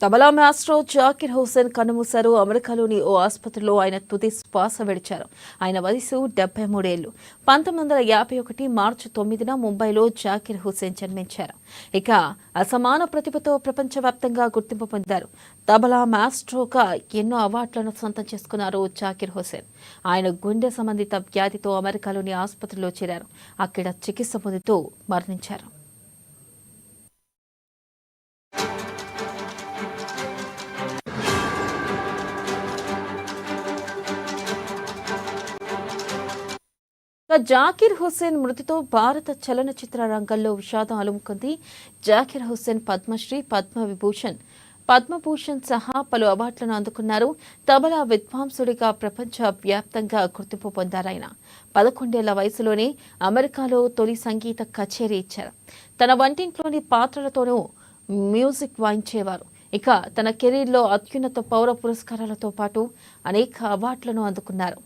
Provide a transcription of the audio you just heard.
Tabla maestro Zakir Hussain కన్నుమూశారు. అమెరికాలోని ఓ ఆసుపత్రిలో ఆయన తుది శ్వాస విడిచారు. ఆయన వయసు 73 ఏళ్లు. 1951 మార్చి 9న ముంబైలో జాకిర్ హుస్సేన్ జన్మించారు. ఇక అసమాన ప్రతిభతో ప్రపంచవ్యాప్తంగా గుర్తింపు పొందారు. తబలా మాస్ట్రోగా ఎన్నో అవార్డులను సొంతం చేసుకున్నారు జాకిర్ హుస్సేన్. ఆయన గుండె సంబంధిత వ్యాధితో అమెరికాలోని ఆసుపత్రిలో చేరారు. అక్కడ చికిత్స పొందుతూ మరణించారు. జాకిర్ హుస్సేన్ మృతితో భారత చలనచిత్ర రంగంలో విషాదం అలుముకుంది. జాకిర్ హుస్సేన్ పద్మశ్రీ, పద్మభూషణ్ సహా పలు అవార్డులను అందుకున్నారు. తబలా విద్వాంసుడిగా ప్రపంచ వ్యాప్తంగా గుర్తింపు పొందారాయన. 11 ఏళ్ల వయసులోనే అమెరికాలో తొలి సంగీత కచేరీ ఇచ్చారు. తన వంటింట్లోని పాత్రలతోనూ మ్యూజిక్ వాయించేవారు. ఇక తన కెరీర్లో అత్యున్నత పౌర పురస్కారాలతో పాటు అనేక అవార్డులను అందుకున్నారు.